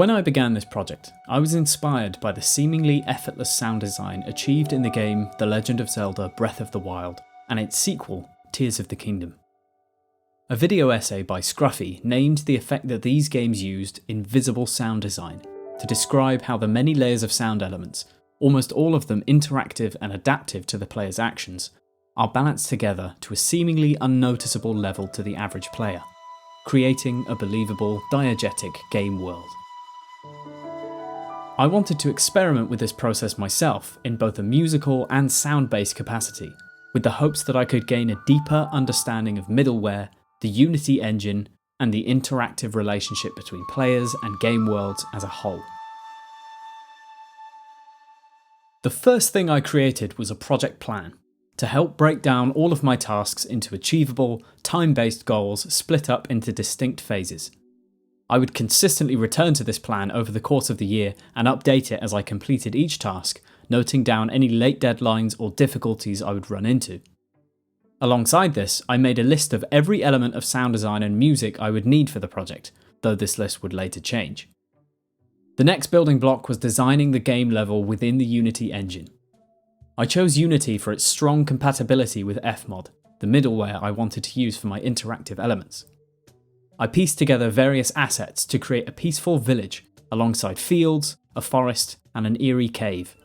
When I began this project, I was inspired by the seemingly effortless sound design achieved in the game The Legend of Zelda Breath of the Wild and its sequel, Tears of the Kingdom. A video essay by Scruffy named the effect that these games used invisible sound design to describe how the many layers of sound elements, almost all of them interactive and adaptive to the player's actions, are balanced together to a seemingly unnoticeable level to the average player, creating a believable, diegetic game world. I wanted to experiment with this process myself in both a musical and sound-based capacity, with the hopes that I could gain a deeper understanding of middleware, the Unity engine, and the interactive relationship between players and game worlds as a whole. The first thing I created was a project plan to help break down all of my tasks into achievable, time-based goals split up into distinct phases. I would consistently return to this plan over the course of the year and update it as I completed each task, noting down any late deadlines or difficulties I would run into. Alongside this, I made a list of every element of sound design and music I would need for the project, though this list would later change. The next building block was designing the game level within the Unity engine. I chose Unity for its strong compatibility with FMOD, the middleware I wanted to use for my interactive elements. I pieced together various assets to create a peaceful village alongside fields, a forest, and an eerie cave.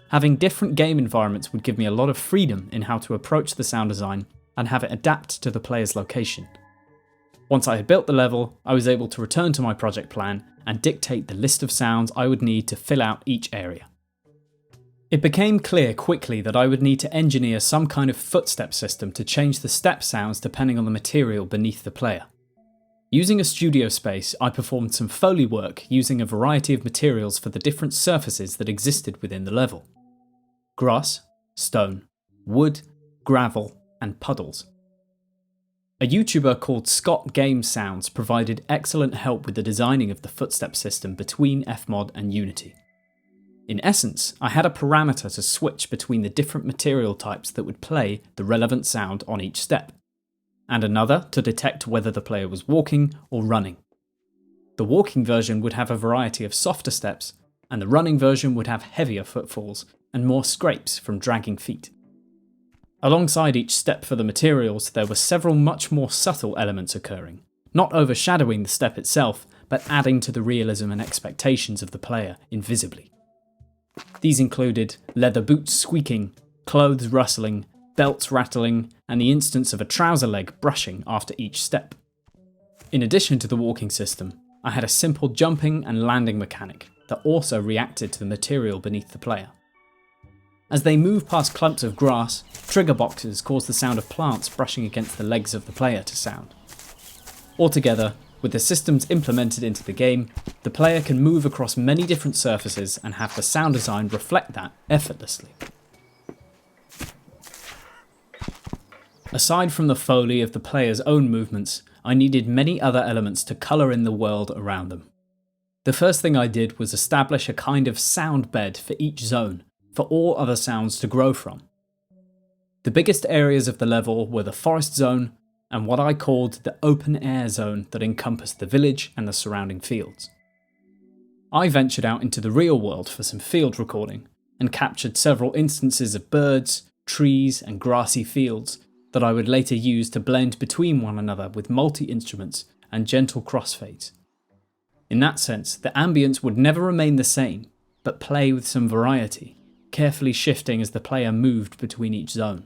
Having different game environments would give me a lot of freedom in how to approach the sound design and have it adapt to the player's location. Once I had built the level, I was able to return to my project plan and dictate the list of sounds I would need to fill out each area. It became clear quickly that I would need to engineer some kind of footstep system to change the step sounds depending on the material beneath the player. Using a studio space, I performed some Foley work using a variety of materials for the different surfaces that existed within the level. Grass, stone, wood, gravel, and puddles. A YouTuber called Scott Game Sounds provided excellent help with the designing of the footstep system between FMOD and Unity. In essence, I had a parameter to switch between the different material types that would play the relevant sound on each step, and another to detect whether the player was walking or running. The walking version would have a variety of softer steps, and the running version would have heavier footfalls and more scrapes from dragging feet. Alongside each step for the materials, there were several much more subtle elements occurring, not overshadowing the step itself, but adding to the realism and expectations of the player invisibly. These included leather boots squeaking, clothes rustling, belts rattling, and the instance of a trouser leg brushing after each step. In addition to the walking system, I had a simple jumping and landing mechanic that also reacted to the material beneath the player. As they move past clumps of grass, trigger boxes cause the sound of plants brushing against the legs of the player to sound. Altogether, with the systems implemented into the game, the player can move across many different surfaces and have the sound design reflect that effortlessly. Aside from the foley of the player's own movements, I needed many other elements to colour in the world around them. The first thing I did was establish a kind of sound bed for each zone, for all other sounds to grow from. The biggest areas of the level were the forest zone and what I called the open air zone that encompassed the village and the surrounding fields. I ventured out into the real world for some field recording and captured several instances of birds, trees and grassy fields that I would later use to blend between one another with multi-instruments and gentle crossfades. In that sense, the ambience would never remain the same, but play with some variety, carefully shifting as the player moved between each zone.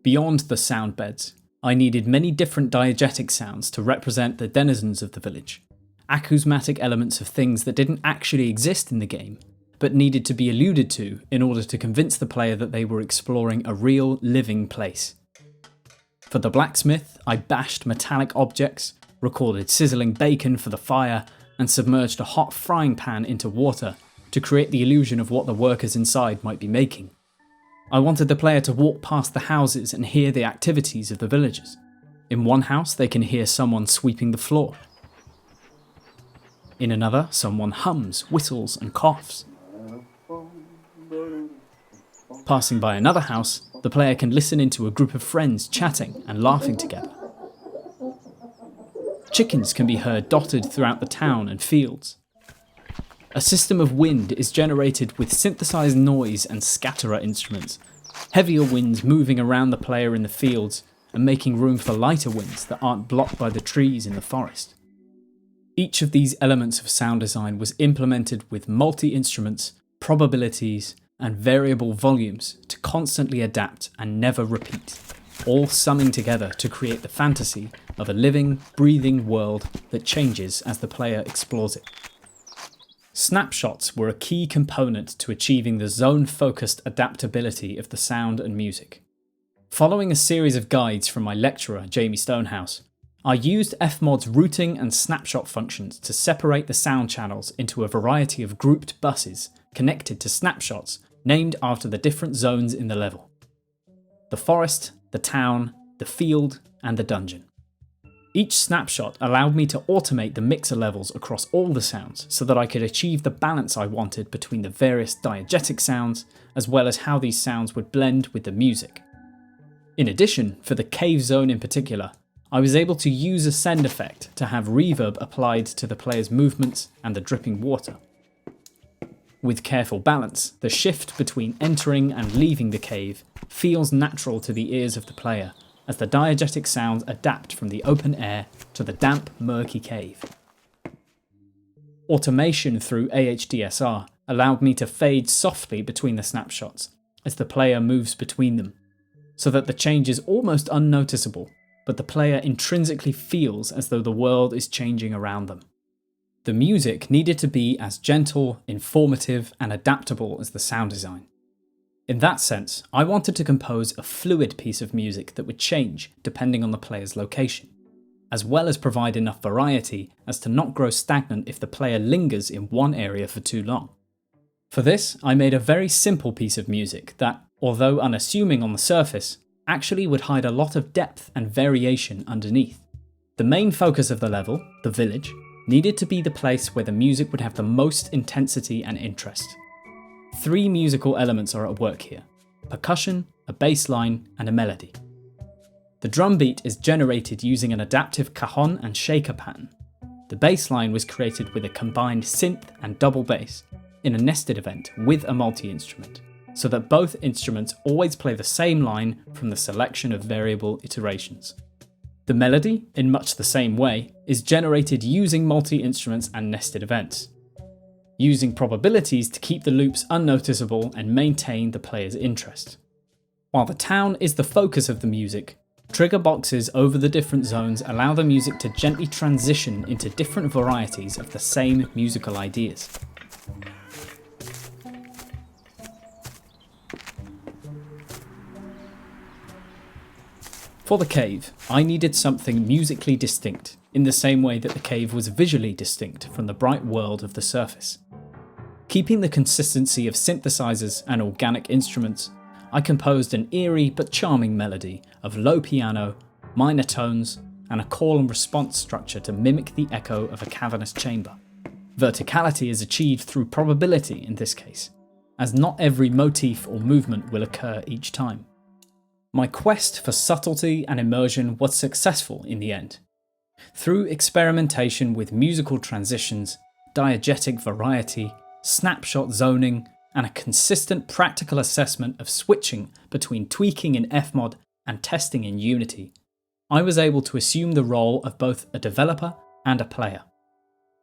Beyond the sound beds, I needed many different diegetic sounds to represent the denizens of the village, acousmatic elements of things that didn't actually exist in the game, but needed to be alluded to in order to convince the player that they were exploring a real, living place. For the blacksmith, I bashed metallic objects, recorded sizzling bacon for the fire, and submerged a hot frying pan into water to create the illusion of what the workers inside might be making. I wanted the player to walk past the houses and hear the activities of the villagers. In one house, they can hear someone sweeping the floor. In another, someone hums, whistles, and coughs. Passing by another house, the player can listen into a group of friends chatting and laughing together. Chickens can be heard dotted throughout the town and fields. A system of wind is generated with synthesized noise and scatterer instruments, heavier winds moving around the player in the fields and making room for lighter winds that aren't blocked by the trees in the forest. Each of these elements of sound design was implemented with multi-instruments, probabilities, and variable volumes to constantly adapt and never repeat, all summing together to create the fantasy of a living, breathing world that changes as the player explores it. Snapshots were a key component to achieving the zone-focused adaptability of the sound and music. Following a series of guides from my lecturer, Jamie Stonehouse, I used FMOD's routing and snapshot functions to separate the sound channels into a variety of grouped buses connected to snapshots named after the different zones in the level: the forest, the town, the field, and the dungeon. Each snapshot allowed me to automate the mixer levels across all the sounds so that I could achieve the balance I wanted between the various diegetic sounds, as well as how these sounds would blend with the music. In addition, for the cave zone in particular, I was able to use a send effect to have reverb applied to the player's movements and the dripping water. With careful balance, the shift between entering and leaving the cave feels natural to the ears of the player as the diegetic sounds adapt from the open air to the damp, murky cave. Automation through AHDSR allowed me to fade softly between the snapshots as the player moves between them, so that the change is almost unnoticeable, but the player intrinsically feels as though the world is changing around them. The music needed to be as gentle, informative, and adaptable as the sound design. In that sense, I wanted to compose a fluid piece of music that would change depending on the player's location, as well as provide enough variety as to not grow stagnant if the player lingers in one area for too long. For this, I made a very simple piece of music that, although unassuming on the surface, actually would hide a lot of depth and variation underneath. The main focus of the level, the village, needed to be the place where the music would have the most intensity and interest. 3 musical elements are at work here: percussion, a bass line, and a melody. The drum beat is generated using an adaptive cajon and shaker pattern. The bass line was created with a combined synth and double bass in a nested event with a multi-instrument, so that both instruments always play the same line from the selection of variable iterations. The melody, in much the same way, is generated using multi-instruments and nested events, using probabilities to keep the loops unnoticeable and maintain the player's interest. While the town is the focus of the music, trigger boxes over the different zones allow the music to gently transition into different varieties of the same musical ideas. For the cave, I needed something musically distinct, in the same way that the cave was visually distinct from the bright world of the surface. Keeping the consistency of synthesizers and organic instruments, I composed an eerie but charming melody of low piano, minor tones, and a call and response structure to mimic the echo of a cavernous chamber. Verticality is achieved through probability in this case, as not every motif or movement will occur each time. My quest for subtlety and immersion was successful in the end. Through experimentation with musical transitions, diegetic variety, snapshot zoning, and a consistent practical assessment of switching between tweaking in FMOD and testing in Unity, I was able to assume the role of both a developer and a player.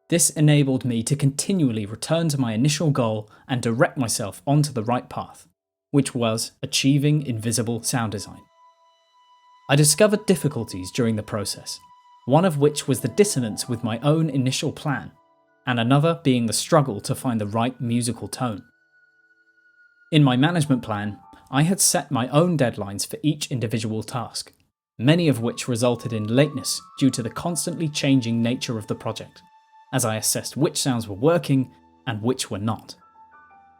This enabled me to continually return to my initial goal and direct myself onto the right path, which was achieving invisible sound design. I discovered difficulties during the process, one of which was the dissonance with my own initial plan, and another being the struggle to find the right musical tone. In my management plan, I had set my own deadlines for each individual task, many of which resulted in lateness due to the constantly changing nature of the project, as I assessed which sounds were working and which were not.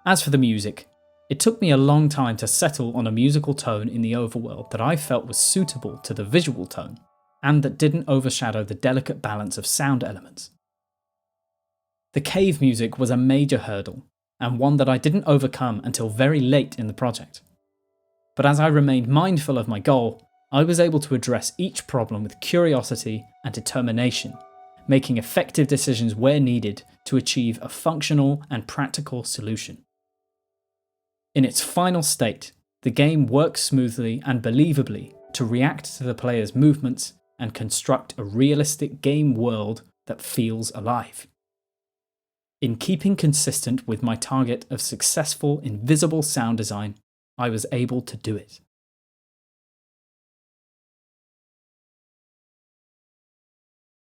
As for the music, it took me a long time to settle on a musical tone in the overworld that I felt was suitable to the visual tone, and that didn't overshadow the delicate balance of sound elements. The cave music was a major hurdle, and one that I didn't overcome until very late in the project. But as I remained mindful of my goal, I was able to address each problem with curiosity and determination, making effective decisions where needed to achieve a functional and practical solution. In its final state, the game works smoothly and believably to react to the player's movements and construct a realistic game world that feels alive. In keeping consistent with my target of successful invisible sound design, I was able to do it.